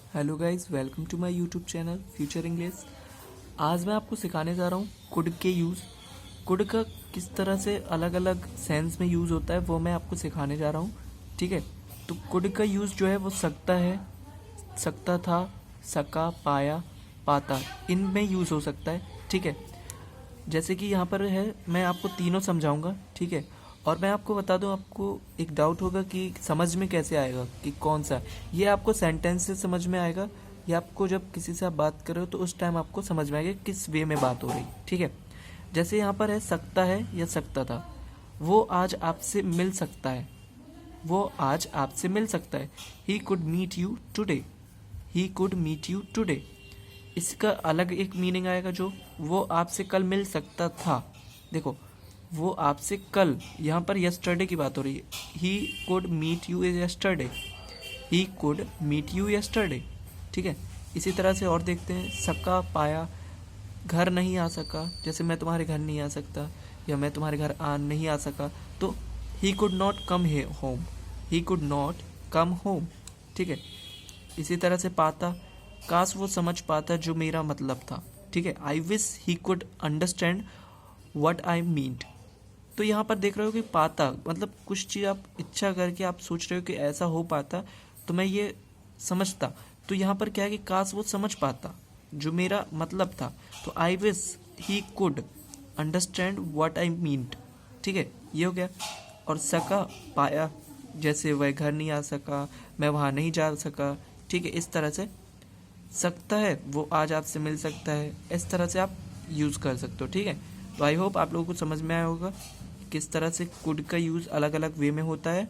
Hello guys, welcome to my YouTube channel future English. आज मैं आपको सिखाने जा रहा हूँ कुड के यूज़। कुड का किस तरह से अलग अलग सेंस में यूज़ होता है वो मैं आपको सिखाने जा रहा हूँ। ठीक है, तो कुड का यूज़ जो है वो सकता है, सकता था, सका, पाया, पाता, इनमें यूज़ हो सकता है। ठीक है, जैसे कि यहाँ पर है, मैं आपको तीनों समझाऊंगा। ठीक है, और मैं आपको बता दूं, आपको एक डाउट होगा कि समझ में कैसे आएगा कि कौन सा। ये आपको सेंटेंस से समझ में आएगा, या आपको जब किसी से आप बात कर रहे हो तो उस टाइम आपको समझ में आएगा किस वे में बात हो रही। ठीक है, जैसे यहाँ पर है सकता है या सकता था, वो आज आपसे मिल सकता है, वो आज आपसे मिल सकता है। He could meet you today, he could meet you today. इसका अलग एक मीनिंग आएगा, जो वो आपसे कल मिल सकता था। देखो, वो आपसे कल, यहाँ पर यस्टरडे की बात हो रही है। He could meet you yesterday, he could meet you yesterday. ठीक है, इसी तरह से और देखते हैं, सका, पाया, घर नहीं आ सका, जैसे मैं तुम्हारे घर नहीं आ सकता, या मैं तुम्हारे घर नहीं आ सका, तो he could not come home, he could not come home. ठीक है, इसी तरह से पाता, काश वो समझ पाता जो मेरा मतलब था। ठीक है, I wish he could understand what I meant. तो यहाँ पर देख रहे हो कि पाता मतलब कुछ चीज़ आप इच्छा करके आप सोच रहे हो कि ऐसा हो पाता तो मैं ये समझता। तो यहाँ पर क्या है कि काश वो समझ पाता जो मेरा मतलब था, तो I wish he could understand what I meant. ठीक है, ये हो गया। और सका, पाया, जैसे वह घर नहीं आ सका, मैं वहाँ नहीं जा सका। ठीक है, इस तरह से सकता है वो आज आपसे मिल सकता है, इस तरह से आप यूज़ कर सकते हो। ठीक है, तो आई होप आप लोगों को समझ में आया होगा किस तरह से कुड का यूज़ अलग अलग वे में होता है,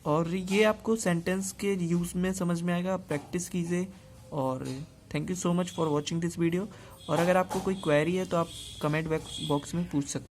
और ये आपको सेंटेंस के यूज़ में समझ में आएगा। आप प्रैक्टिस कीजिए। और thank you so much for watching this video. और अगर आपको कोई क्वेरी है तो आप कमेंट बॉक्स में पूछ सकते हैं।